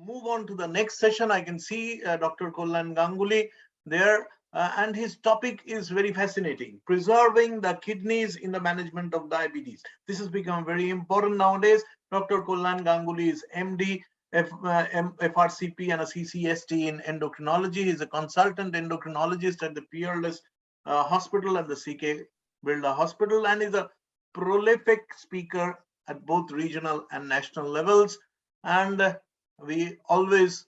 move on to the next session. I can see Dr. Kollan Ganguly there, and his topic is very fascinating: preserving the kidneys in the management of diabetes. This has become very important nowadays. Dr. Kollan Ganguly is MD, FRCP, and a CCST in endocrinology. He is a consultant endocrinologist at the Peerless Hospital and the CK Birla Hospital, and is a prolific speaker at both regional and national levels. And we always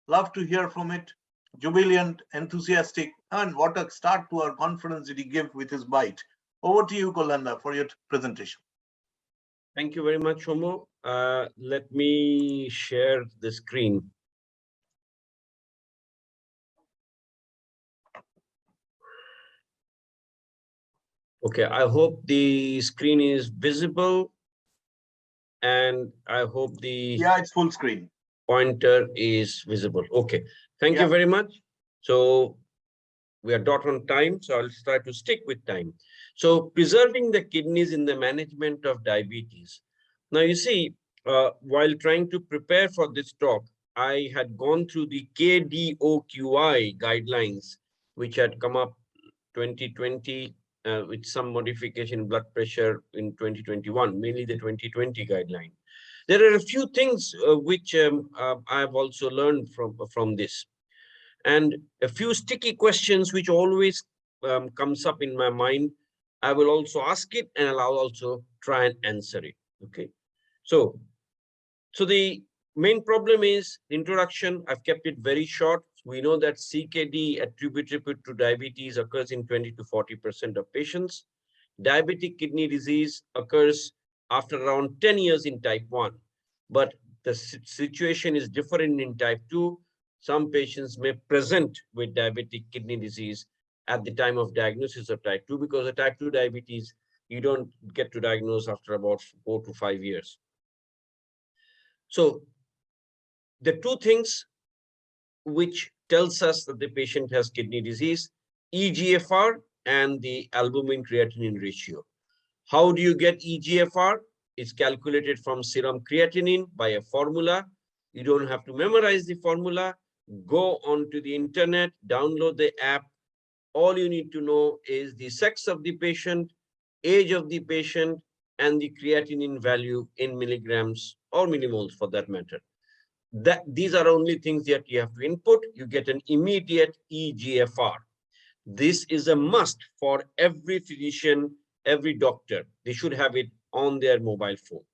love to hear from it. Jubilant, enthusiastic, and what a start to our conference did he give with his bite. Over to you, Kolanda, for your presentation. Thank you very much, Homo. Let me share the screen. Okay, I hope the screen is visible, and I hope the it's full screen. Pointer is visible. Okay, thank you very much. So we are dot on time, so I'll try to stick with time. So preserving the kidneys in the management of diabetes. Now, you see, while trying to prepare for this talk, I had gone through the KDOQI guidelines, which had come up 2020 with some modification in blood pressure in 2021, mainly the 2020 guideline. There are a few things which I have also learned from this, and a few sticky questions which always comes up in my mind. I will also ask it, and I'll also try and answer it. Okay, so the main problem is introduction. I've kept it very short. We know that CKD attributable to diabetes occurs in 20 to 40% of patients. Diabetic kidney disease occurs after around 10 years in type 1, but the situation is different in type 2. Some patients may present with diabetic kidney disease at the time of diagnosis of type 2, because the type 2 diabetes, you don't get to diagnose after about 4 to 5 years. So the two things which tells us that the patient has kidney disease: eGFR and the albumin creatinine ratio. How do you get eGFR? It's calculated from serum creatinine by a formula. You don't have to memorize the formula. Go onto the internet, download the app. All you need to know is the sex of the patient, age of the patient, and the creatinine value in milligrams or millimoles for that matter. These are only things that you have to input. You get an immediate eGFR. This is a must for every physician, every doctor. They should have it on their mobile phone.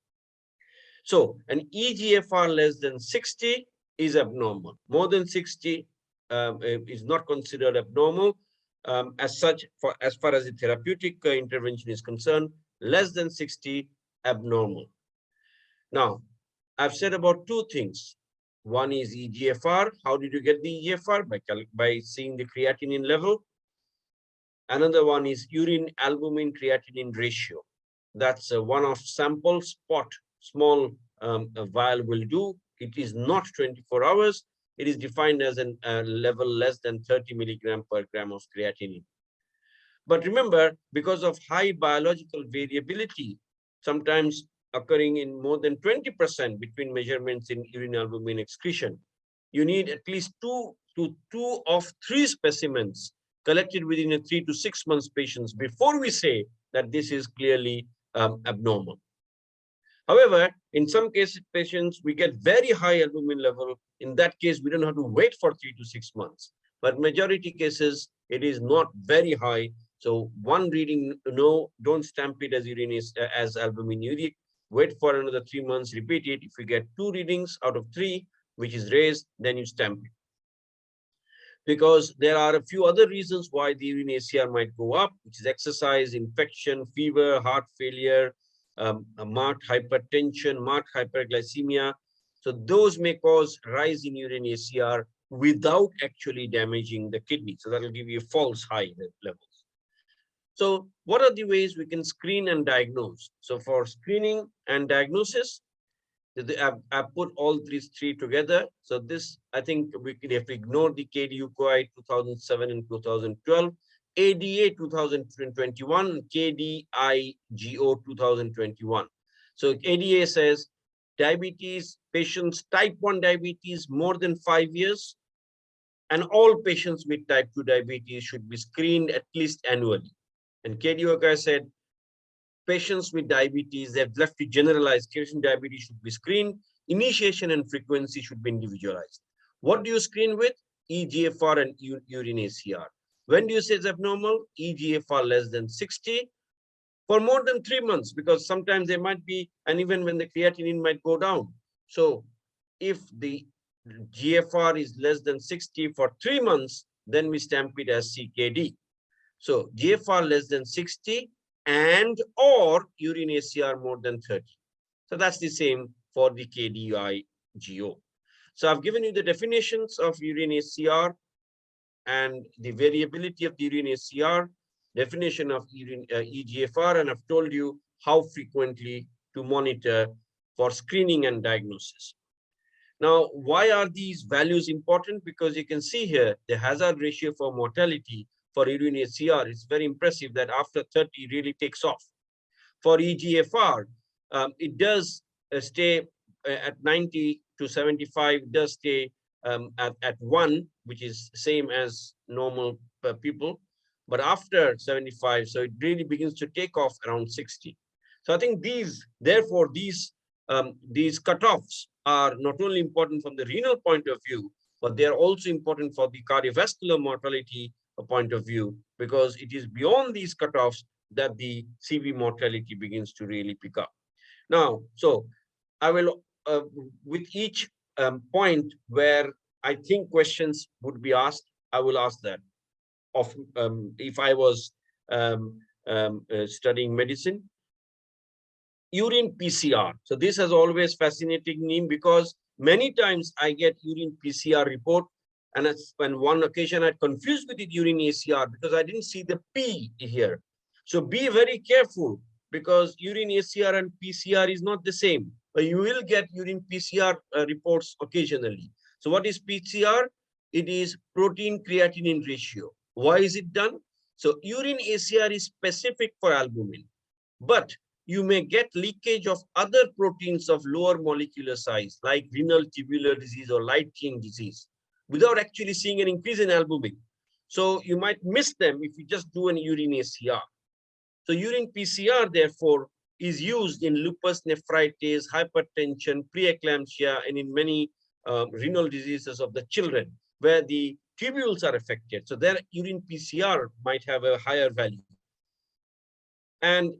So an eGFR less than 60 is abnormal. More than 60 is not considered abnormal. As such, as far as the therapeutic intervention is concerned, less than 60, abnormal. Now, I've said about two things. One is eGFR. How did you get the eGFR? By seeing the creatinine level. Another one is urine albumin creatinine ratio. That's a one-off sample spot, small vial will do. It is not 24 hours. It is defined as a level less than 30 milligram per gram of creatinine. But remember, because of high biological variability, sometimes occurring in more than 20% between measurements in urine albumin excretion, you need at least two of three specimens collected within a 3 to 6 months patients before we say that this is clearly abnormal. However, in some cases, patients, we get very high albumin level. In that case, we don't have to wait for 3 to 6 months. But majority cases, it is not very high. So one reading, no, don't stamp it as as albuminuric. Wait for another 3 months, repeat it. If you get 2 readings out of 3, which is raised, then you stamp it. Because there are a few other reasons why the urine ACR might go up, which is exercise, infection, fever, heart failure, marked hypertension, marked hyperglycemia. So those may cause rise in urine ACR without actually damaging the kidney. So that will give you false high levels. So what are the ways we can screen and diagnose? So for screening and diagnosis, I've put all these three together. So this, I think we could have ignored the KDUQI 2007 and 2012, ADA 2021, KDIGO 2021. So ADA says diabetes patients, type 1 diabetes more than 5 years, and all patients with type 2 diabetes should be screened at least annually. And KDOK said patients with diabetes, they've left to generalized diabetes should be screened. Initiation and frequency should be individualized. What do you screen with? EGFR and urine ACR. When do you say it's abnormal? EGFR less than 60 for more than 3 months, because sometimes there might be, and even when the creatinine might go down. So if the GFR is less than 60 for 3 months, then we stamp it as CKD. So GFR less than 60 and or urine ACR more than 30. So that's the same for the KDI-GO. So I've given you the definitions of urine ACR and the variability of the urine ACR, definition of urine EGFR, and I've told you how frequently to monitor for screening and diagnosis. Now, why are these values important? Because you can see here the hazard ratio for mortality for urine ACR is very impressive, that after 30 really takes off. For EGFR, it does stay at 90 to 75, it does stay at 1, which is same as normal people. But after 75, so it really begins to take off around 60. So I think therefore, these cutoffs are not only important from the renal point of view, but they are also important for the cardiovascular mortality point of view, because it is beyond these cutoffs that the CV mortality begins to really pick up. Now, so I will, with each point where I think questions would be asked, I will ask that. If I was studying medicine, urine PCR. So this has always fascinated me, because many times I get urine PCR report, and on one occasion I confused with the urine ACR because I didn't see the P here. So be very careful, because urine ACR and PCR is not the same, but you will get urine PCR reports occasionally. So what is PCR? It is protein creatinine ratio. Why is it done? So urine ACR is specific for albumin, but you may get leakage of other proteins of lower molecular size, like renal tubular disease or light chain disease, without actually seeing an increase in albumin. So you might miss them if you just do an urine ACR. So urine PCR, therefore, is used in lupus nephritis, hypertension, preeclampsia, and in many renal diseases of the children, where the tubules are affected. So their urine PCR might have a higher value, and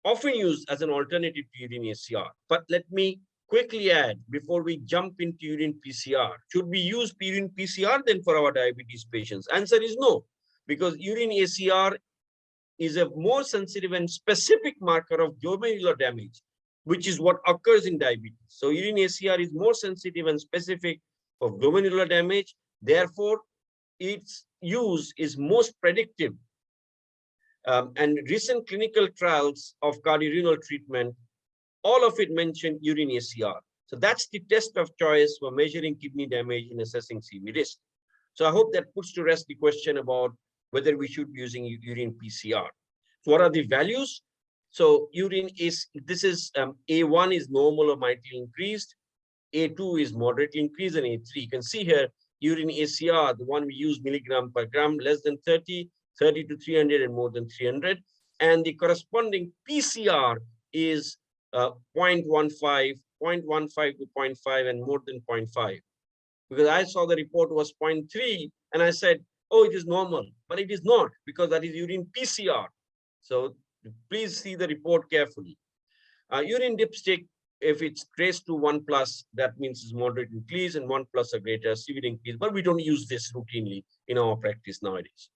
often used as an alternative to urine ACR. But let me quickly add, before we jump into urine PCR, should we use urine PCR then for our diabetes patients? Answer is no, because urine ACR is a more sensitive and specific marker of glomerular damage, which is what occurs in diabetes. So urine ACR is more sensitive and specific for glomerular damage. Therefore, its use is most predictive. And recent clinical trials of cardiorenal treatment, all of it mentioned urine ACR. So that's the test of choice for measuring kidney damage in assessing CV risk. So I hope that puts to rest the question about whether we should be using urine PCR. So what are the values? So urine is, this is A1 is normal or mildly increased, A2 is moderately increased, and A3. You can see here, urine ACR, the one we use milligram per gram, less than 30, 30 to 300, and more than 300. And the corresponding PCR is 0.15, 0.15 to 0.5, and more than 0.5. Because I saw the report was 0.3, and I said, oh, it is normal, but it is not, because that is urine PCR. So please see the report carefully. Urine dipstick, if it's traced to 1+, that means it's moderate increase, and 1+ or greater severe increase, but we don't use this routinely in our practice nowadays.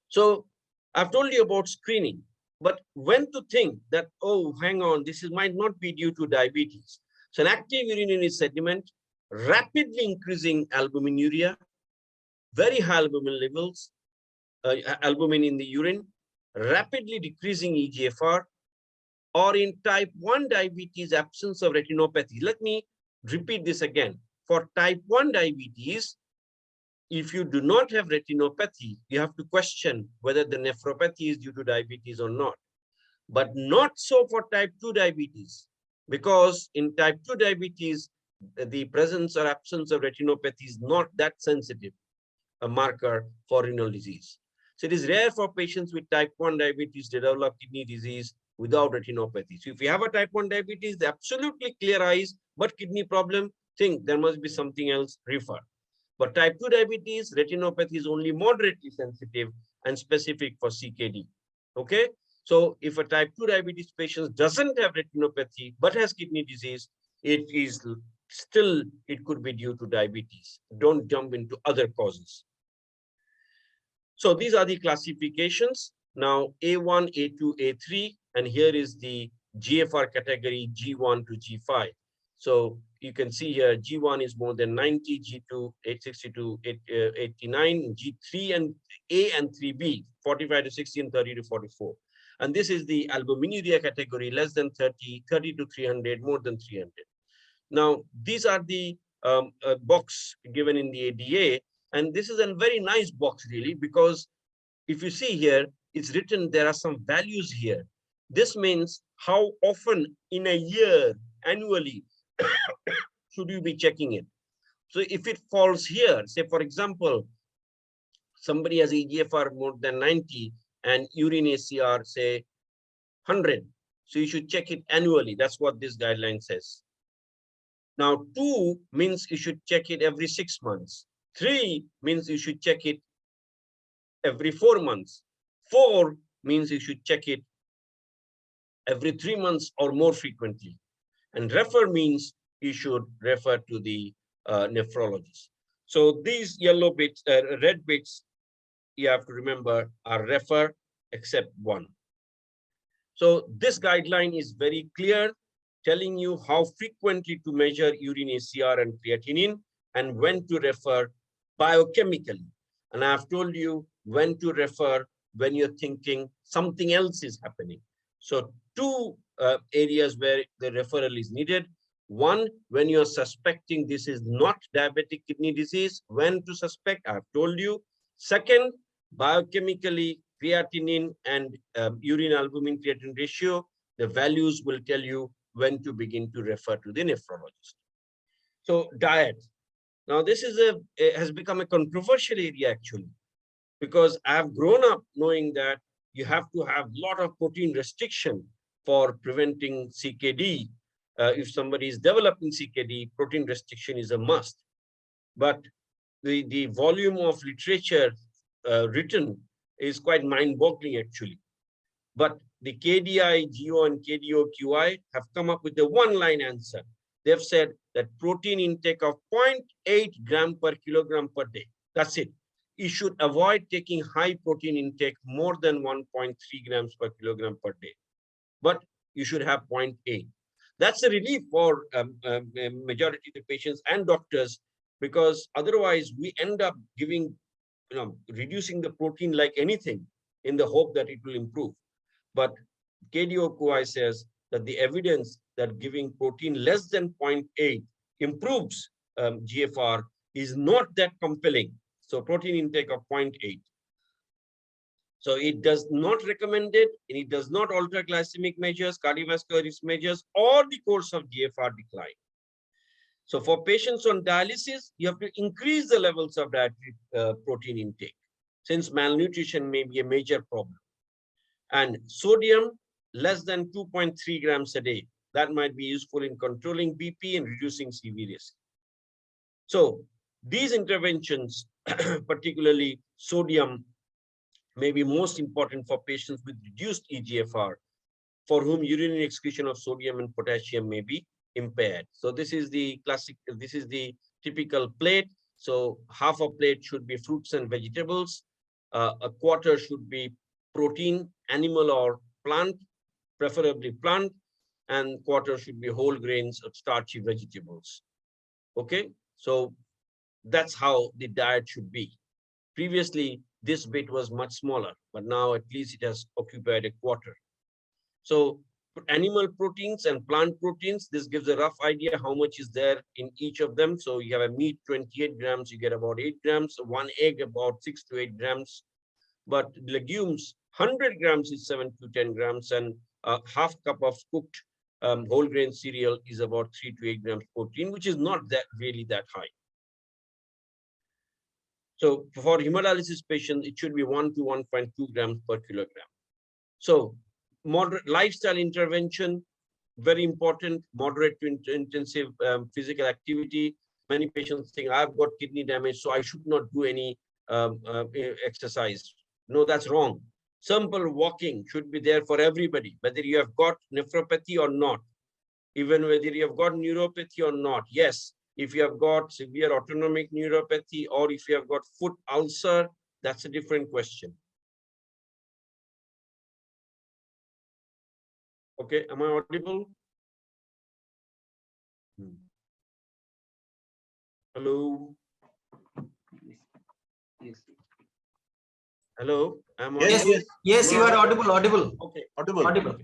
So I've told you about screening, but when to think that, oh, hang on, this might not be due to diabetes. So an active urinary sediment, rapidly increasing albuminuria, very high albumin levels, albumin in the urine, rapidly decreasing EGFR, or in type 1 diabetes, absence of retinopathy. Let me repeat this again. For type 1 diabetes, if you do not have retinopathy, you have to question whether the nephropathy is due to diabetes or not. But not so for type 2 diabetes. because in type 2 diabetes, the presence or absence of retinopathy is not that sensitive a marker for renal disease. So it is rare for patients with type 1 diabetes to develop kidney disease without retinopathy. So if you have a type 1 diabetes, the absolutely clear eyes, but kidney problem, think there must be something else, refer. But type 2 diabetes, retinopathy is only moderately sensitive and specific for CKD. Okay. So if a type 2 diabetes patient doesn't have retinopathy, but has kidney disease, it is still, it could be due to diabetes. Don't jump into other causes. So these are the classifications. Now A1, A2, A3, and here is the GFR category G1 to G5. So you can see here G1 is more than 90, G2 862, 89, G3 and A and 3B 45 to 60 and 30 to 44. And this is the albuminuria category, less than 30, 30 to 300, more than 300. Now these are the box given in the ADA, and this is a very nice box really, because if you see here, it's written there are some values here. This means how often in a year, annually, should you be checking it. So if it falls here, say for example, somebody has EGFR more than 90 and urine ACR say 100, so you should check it annually. That's what this guideline says. Now 2 means you should check it every 6 months. 3 means you should check it every 4 months. 4 means you should check it every 3 months or more frequently. And refer means you should refer to the nephrologist. So these yellow bits, red bits, you have to remember are refer except 1. So this guideline is very clear, telling you how frequently to measure urine ACR and creatinine and when to refer biochemically. And I've told you when to refer when you're thinking something else is happening. So 2 areas where the referral is needed. 1, when you're suspecting this is not diabetic kidney disease, when to suspect, I've told you. 2nd, biochemically, creatinine and urine albumin creatinine ratio, the values will tell you when to begin to refer to the nephrologist. So diet. Now this is has become a controversial area actually, because I have grown up knowing that you have to have a lot of protein restriction for preventing CKD. If somebody is developing CKD, protein restriction is a must. But the volume of literature written is quite mind-boggling actually. But the KDI, GO, and KDO, QI have come up with a one-line answer. They've said that protein intake of 0.8 gram per kilogram per day. That's it. You should avoid taking high protein intake more than 1.3 grams per kilogram per day. But you should have 0.8. That's a relief for majority of the patients and doctors, because otherwise we end up giving, reducing the protein like anything in the hope that it will improve. But KDO-QI says that the evidence that giving protein less than 0.8 improves GFR is not that compelling. So protein intake of 0.8. So it does not recommend it, and it does not alter glycemic measures, cardiovascular risk measures, or the course of GFR decline. So for patients on dialysis, you have to increase the levels of dietary protein intake, since malnutrition may be a major problem. And sodium less than 2.3 grams a day. That might be useful in controlling BP and reducing CV risk. So these interventions, particularly sodium, may be most important for patients with reduced EGFR, for whom urinary excretion of sodium and potassium may be impaired. So this is the classic, this is the typical plate. So half a plate should be fruits and vegetables. A quarter should be protein, animal or plant, preferably plant, and quarter should be whole grains or starchy vegetables. Okay, so that's how the diet should be. Previously, this bit was much smaller, but now at least it has occupied a quarter. So animal proteins and plant proteins, this gives a rough idea how much is there in each of them. So you have a meat 28 grams, you get about 8 grams, one egg about 6 to 8 grams, but legumes 100 grams is 7 to 10 grams, and a half cup of cooked whole grain cereal is about 3 to 8 grams protein, which is not that really that high. So for hemodialysis patients, it should be 1 to 1.2 grams per kilogram. So moderate lifestyle intervention, very important, moderate to intensive physical activity. Many patients think I've got kidney damage, so I should not do any exercise. No, that's wrong. Simple walking should be there for everybody, whether you have got nephropathy or not, even whether you have got neuropathy or not. Yes, if you have got severe autonomic neuropathy or if you have got foot ulcer, that's a different question. Okay, am I audible? Hello? Yes. Hello? Am I Yes, audible? yes, Yes, you are audible. Okay. audible. Audible.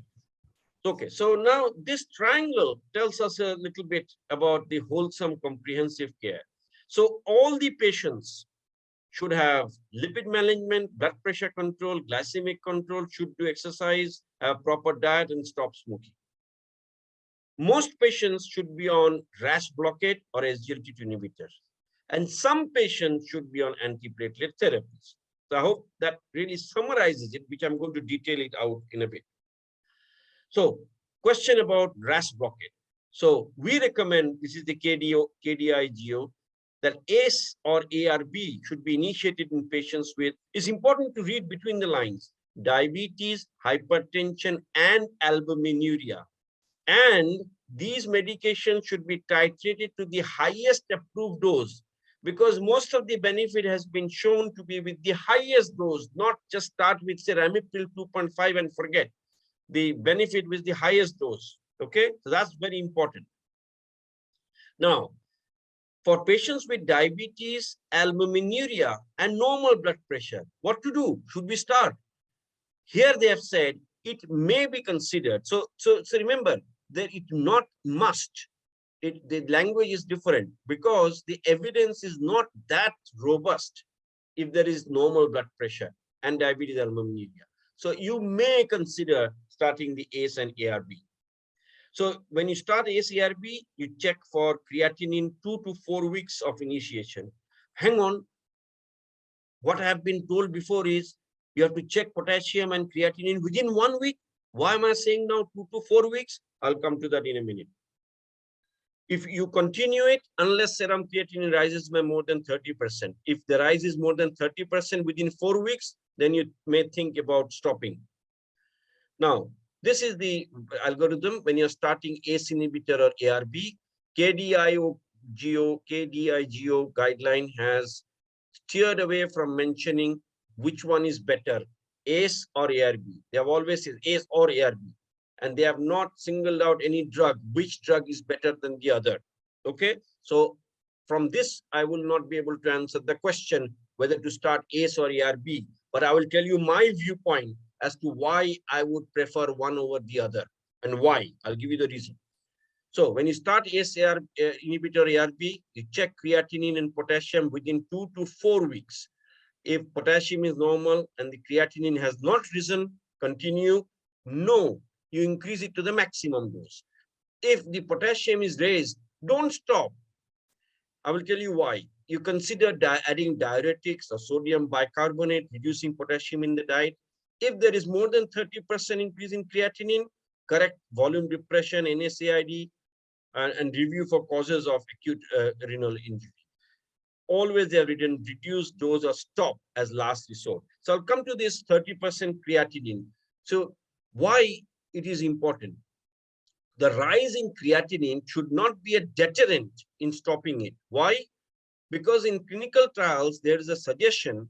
Okay, so now this triangle tells us a little bit about the wholesome comprehensive care. So all the patients should have lipid management, blood pressure control, glycemic control, should do exercise, have proper diet, and stop smoking. Most patients should be on RAS blockade or SGLT2 inhibitors. And some patients should be on antiplatelet therapies. So I hope that really summarizes it, which I'm going to detail it out in a bit. So question about RAS blockade. So we recommend, this is the KDIGO, that ACE or ARB should be initiated in patients with, it's important to read between the lines, diabetes, hypertension, and albuminuria. And these medications should be titrated to the highest approved dose, because most of the benefit has been shown to be with the highest dose, not just start with say Ramiptil 2.5 and forget. The benefit with the highest dose. Okay, so that's very important. Now, for patients with diabetes, albuminuria, and normal blood pressure, what to do? Should we start? Here they have said it may be considered. So remember that it not must. The language is different because the evidence is not that robust if there is normal blood pressure and diabetes albuminuria. So you may consider starting the ACE and ARB. So when you start ACE ARB, you check for creatinine 2 to 4 weeks of initiation. Hang on. What I have been told before is you have to check potassium and creatinine within 1 week. Why am I saying now 2 to 4 weeks? I'll come to that in a minute. If you continue it, unless serum creatinine rises by more than 30%. If the rise is more than 30% within 4 weeks, then you may think about stopping. Now, this is the algorithm when you're starting ACE inhibitor or ARB. KDIGO guideline has steered away from mentioning which one is better, ACE or ARB. They have always said ACE or ARB. And they have not singled out any drug, which drug is better than the other. Okay, so from this, I will not be able to answer the question whether to start ACE or ARB, but I will tell you my viewpoint as to why I would prefer one over the other and why. I'll give you the reason. So when you start ACE inhibitor ARB, you check creatinine and potassium within 2 to 4 weeks. If potassium is normal and the creatinine has not risen, continue. No, you increase it to the maximum dose. If the potassium is raised, don't stop. I will tell you why. You consider adding diuretics or sodium bicarbonate, reducing potassium in the diet. If there is more than 30% increase in creatinine, correct volume depression, NSAID, and review for causes of acute renal injury. Always they have written reduce dose or stop as last resort. So I'll come to this 30% creatinine. So why it is important? The rise in creatinine should not be a deterrent in stopping it. Why? Because in clinical trials, there is a suggestion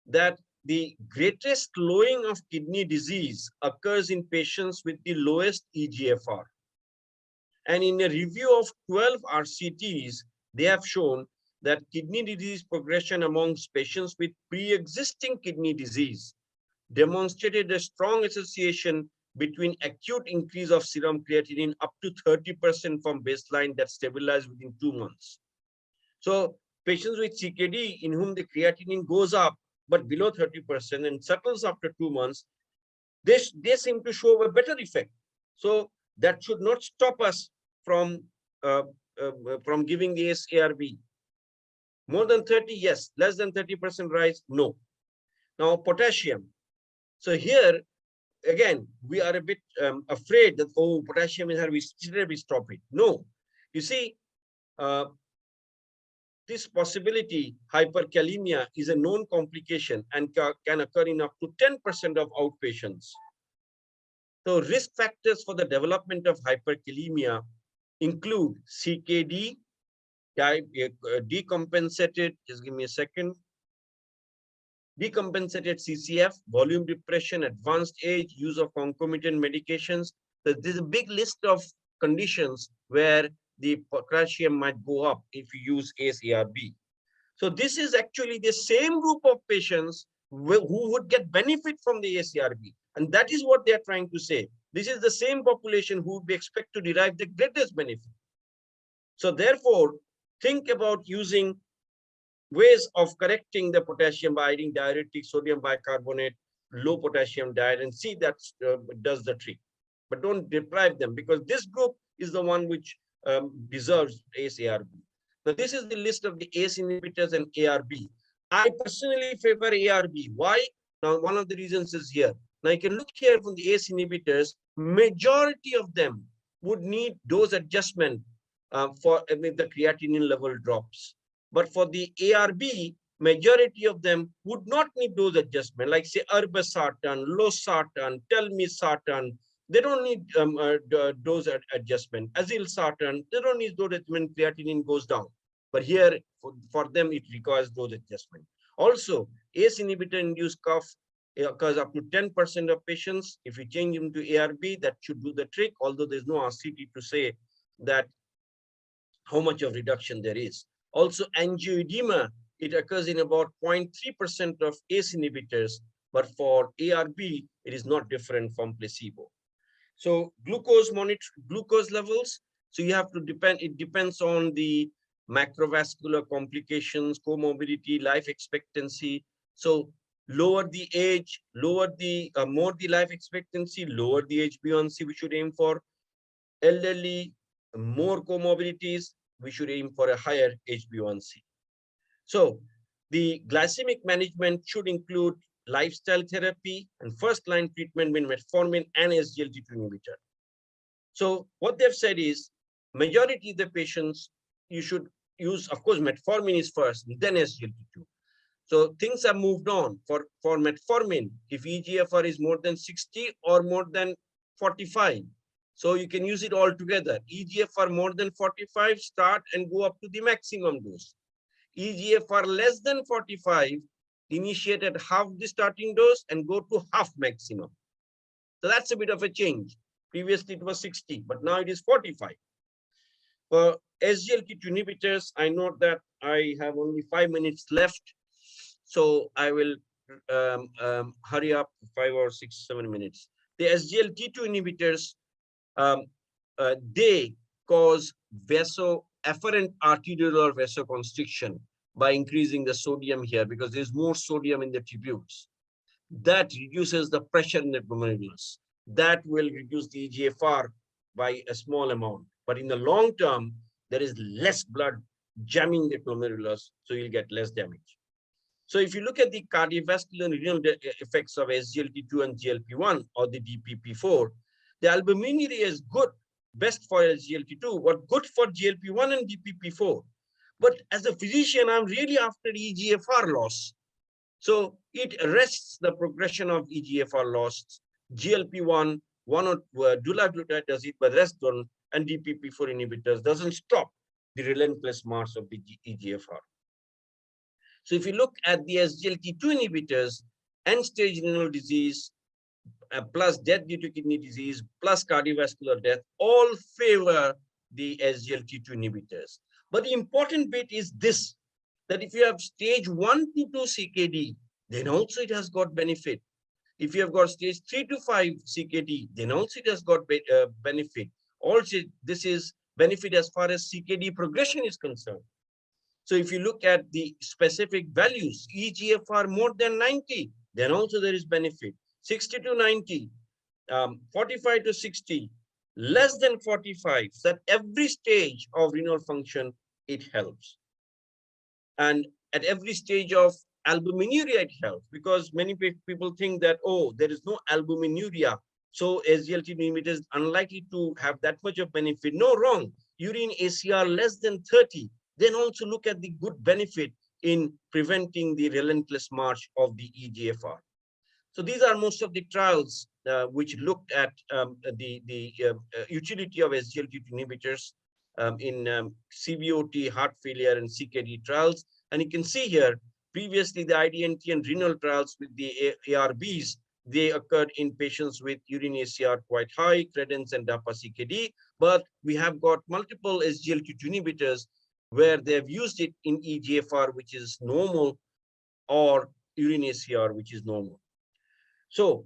that the greatest slowing of kidney disease occurs in patients with the lowest eGFR. And in a review of 12 RCTs, they have shown that kidney disease progression amongst patients with pre-existing kidney disease demonstrated a strong association between acute increase of serum creatinine up to 30% from baseline that stabilized within 2 months. So patients with CKD in whom the creatinine goes up but below 30% and settles after 2 months, they seem to show a better effect. So that should not stop us from giving the ACE-ARB. More than 30, yes. Less than 30% rise, no. Now, potassium. So here, again, we are a bit afraid that, oh, potassium is we stop it. No. You see, this possibility, hyperkalemia, is a known complication and can occur in up to 10% of outpatients. So risk factors for the development of hyperkalemia include CKD, decompensated, just give me a second, decompensated CCF, volume depression, advanced age, use of concomitant medications. So there's a big list of conditions where the potassium might go up if you use ACE-ARB. So this is actually the same group of patients who would get benefit from the ACE-ARB. And that is what they are trying to say. This is the same population who would be expected to derive the greatest benefit. So therefore, think about using ways of correcting the potassium by adding diuretic, sodium bicarbonate, low potassium diet, and see that does the trick. But don't deprive them, because this group is the one which deserves ACE-ARB. Now, this is the list of the ACE inhibitors and ARB. I personally favor ARB. Why? Now, one of the reasons is here. Now, you can look here from the ACE inhibitors, majority of them would need dose adjustment for if the creatinine level drops. But for the ARB, majority of them would not need dose adjustment, like say irbesartan, losartan, telmisartan. They don't need dose adjustment. Azilsartan, they don't need dose adjustment, creatinine goes down. But here, for them, it requires dose adjustment. Also, ACE inhibitor-induced cough occurs up to 10% of patients. If you change them to ARB, that should do the trick, although there's no RCT to say that how much of reduction there is. Also, angioedema, it occurs in about 0.3% of ACE inhibitors, but for ARB, it is not different from placebo. So glucose levels, so you have to it depends on the macrovascular complications, comorbidity, life expectancy. So lower the age, more the life expectancy, lower the HbA1c we should aim for. Elderly, more comorbidities, we should aim for a higher HbA1c. So the glycemic management should include lifestyle therapy and first-line treatment with metformin and SGLT2 inhibitor. So what they've said is, majority of the patients, you should use, of course, metformin is first, then SGLT2. So things have moved on. For metformin, if eGFR is more than 60 or more than 45, so you can use it all together. eGFR more than 45, start and go up to the maximum dose. eGFR less than 45, initiate at half the starting dose and go to half maximum. So that's a bit of a change. Previously it was 60, but now it is 45. For SGLT2 inhibitors, I note that I have only 5 minutes left. So I will hurry up 5 or 6, 7 minutes. The SGLT2 inhibitors, they cause afferent arteriolar vasoconstriction by increasing the sodium here, because there's more sodium in the tubules. That reduces the pressure in the glomerulus. That will reduce the eGFR by a small amount. But in the long term, there is less blood jamming the glomerulus, so you'll get less damage. So if you look at the cardiovascular and renal effects of SGLT2 and GLP-1 or the DPP-4, the albuminuria is good, best for SGLT2, but good for GLP-1 and DPP-4. But as a physician, I'm really after eGFR loss. So it arrests the progression of eGFR loss. GLP-1, one or dulaglutide does it, but the rest don't, and DPP-4 inhibitors doesn't stop the relentless march of the eGFR. So if you look at the SGLT2 inhibitors, end-stage renal disease, plus death due to kidney disease, plus cardiovascular death, all favor the SGLT2 inhibitors. But the important bit is this, that if you have stage 1 to 2 CKD, then also it has got benefit. If you have got stage 3 to 5 CKD, then also it has got benefit. Also, this is benefit as far as CKD progression is concerned. So if you look at the specific values, eGFR more than 90, then also there is benefit. 60 to 90, 45 to 60, less than 45, so at every stage of renal function, it helps. And at every stage of albuminuria, it helps, because many people think that, oh, there is no albuminuria, so SGLT2 inhibitor is unlikely to have that much of benefit. No, wrong. Urine ACR less than 30. Then also look at the good benefit in preventing the relentless march of the EGFR. So these are most of the trials which looked at the utility of SGLT2 inhibitors in CVOT, heart failure, and CKD trials. And you can see here, previously the IDNT and renal trials with the ARBs, they occurred in patients with urine ACR quite high, credence and DAPA CKD. But we have got multiple SGLT2 inhibitors where they have used it in EGFR, which is normal, or urine ACR, which is normal. So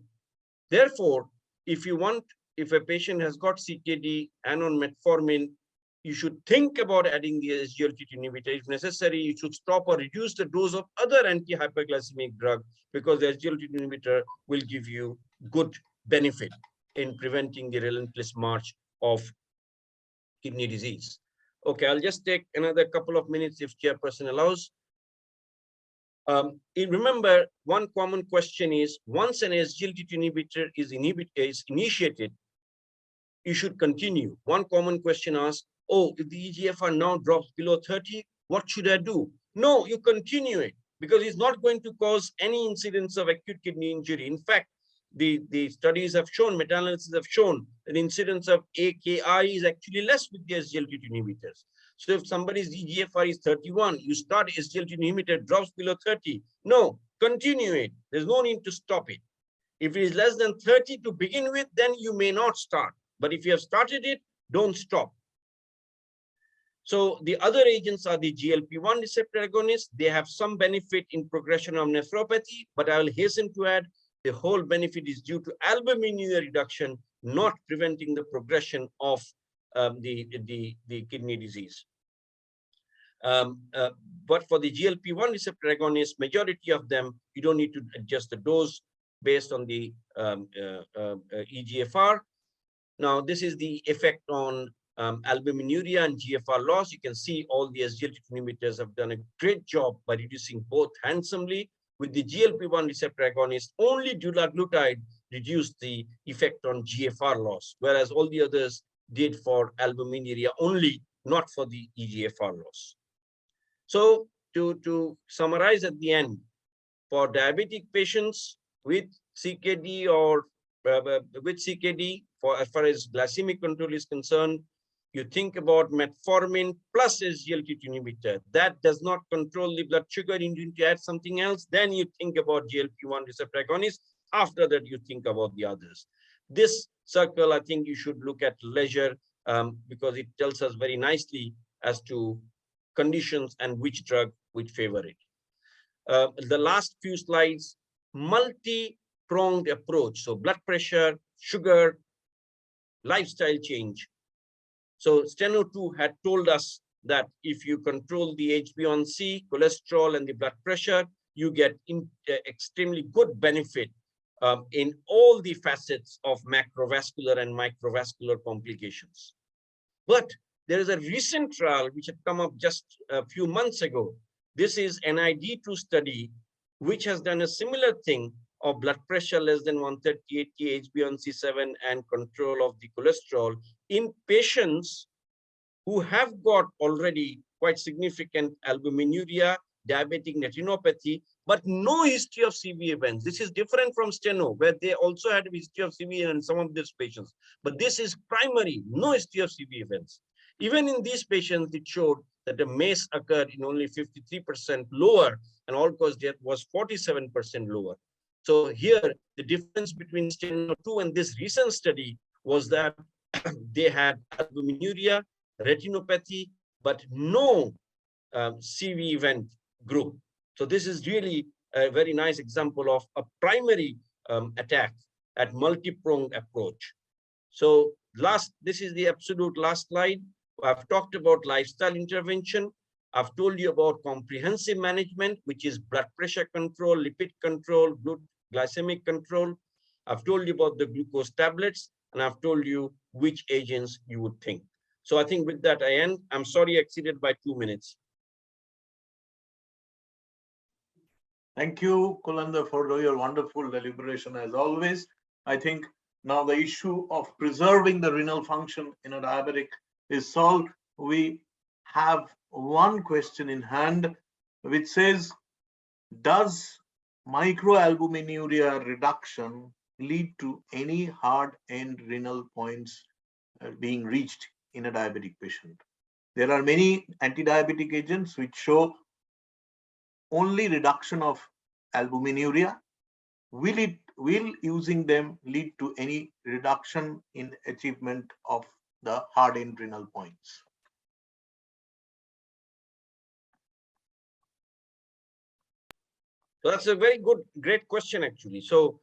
therefore, if a patient has got CKD and on metformin, you should think about adding the SGLT2 inhibitor. If necessary, you should stop or reduce the dose of other anti-hyperglycemic drug, because the SGLT2 inhibitor will give you good benefit in preventing the relentless march of kidney disease. Okay, I'll just take another couple of minutes if chairperson allows. Remember, one common question is, once an SGLT2 inhibitor is initiated, you should continue. One common question asks, oh, if the EGFR now drops below 30, what should I do? No, you continue it, because it's not going to cause any incidence of acute kidney injury. In fact, the studies have shown, meta-analysis have shown, that the incidence of AKI is actually less with the SGLT2 inhibitors. So if somebody's EGFR is 31, you start SGLT2 inhibitor, drops below 30. No, continue it. There's no need to stop it. If it is less than 30 to begin with, then you may not start. But if you have started it, don't stop. So the other agents are the GLP-1 receptor agonists. They have some benefit in progression of nephropathy, but I will hasten to add, the whole benefit is due to albuminuria reduction, not preventing the progression of the kidney disease. But for the GLP-1 receptor agonists, majority of them, you don't need to adjust the dose based on the EGFR. Now, this is the effect on albuminuria and GFR loss. You can see all the SGLT2 inhibitors have done a great job by reducing both handsomely. With the GLP-1 receptor agonist, only dulaglutide reduced the effect on GFR loss, whereas all the others did for albuminuria only, not for the EGFR loss. So to summarize at the end, for diabetic patients with CKD or with CKD, as far as glycemic control is concerned, you think about metformin plus SGLT2 inhibitor. That does not control the blood sugar. You need to add something else. Then you think about GLP-1 receptor agonist. After that, you think about the others. This circle, I think you should look at leisure because it tells us very nicely as to conditions and which drug would favor it. The last few slides, multi-pronged approach. So blood pressure, sugar, lifestyle change. So Steno-2 had told us that if you control the HbA1c, cholesterol, and the blood pressure, you get extremely good benefit in all the facets of macrovascular and microvascular complications. But there is a recent trial which had come up just a few months ago. This is an ID2 study which has done a similar thing of blood pressure less than 130/80, HbA1c7, and control of the cholesterol in patients who have got already quite significant albuminuria, diabetic retinopathy, but no history of CV events. This is different from Steno, where they also had a history of CV in some of these patients. But this is primary, no history of CV events. Even in these patients, it showed that the MACE occurred in only 53% lower, and all-cause death was 47% lower. So here, the difference between Steno-2 and this recent study was that they had albuminuria, retinopathy, but no CV event group. So this is really a very nice example of a primary attack at multi-pronged approach. So this is the absolute last slide. I've talked about lifestyle intervention. I've told you about comprehensive management, which is blood pressure control, lipid control, glycemic control. I've told you about the glucose tablets. and I've told you which agents you would think. So I think with that I end. I'm sorry I exceeded by 2 minutes. Thank you, Kulanda, for your wonderful deliberation as always. I think now the issue of preserving the renal function in a diabetic is solved. We have one question in hand which says, does microalbuminuria reduction lead to any hard-end renal points being reached in a diabetic patient? There are many anti-diabetic agents which show only reduction of albuminuria. Will using them lead to any reduction in achievement of the hard-end renal points? So that's a very great question actually. So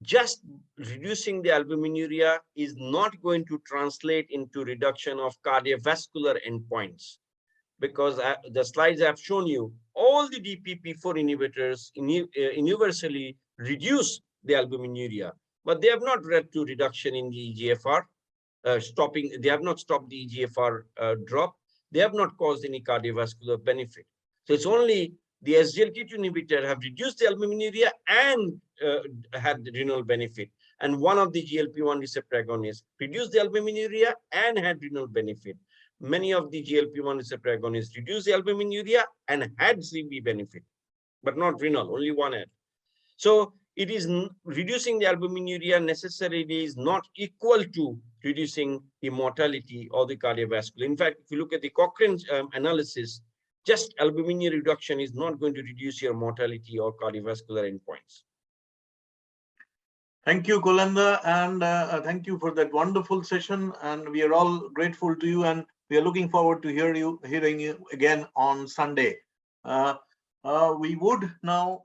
just reducing the albuminuria is not going to translate into reduction of cardiovascular endpoints, because the slides I've shown you, all the DPP4 inhibitors universally reduce the albuminuria, but they have not led to reduction in the EGFR, they have not stopped the EGFR drop. They have not caused any cardiovascular benefit. So it's only the SGLT2 inhibitor have reduced the albuminuria and had the renal benefit. And one of the GLP-1 receptor agonists reduced the albuminuria and had renal benefit. Many of the GLP-1 receptor agonists reduced the albuminuria and had CV benefit, but not renal, only one had. So it is reducing the albuminuria necessarily is not equal to reducing the mortality or the cardiovascular. In fact, if you look at the Cochrane analysis, just albuminuria reduction is not going to reduce your mortality or cardiovascular endpoints. Thank you, Kulanda, and thank you for that wonderful session. And we are all grateful to you, and we are looking forward to hearing you again on Sunday. We would now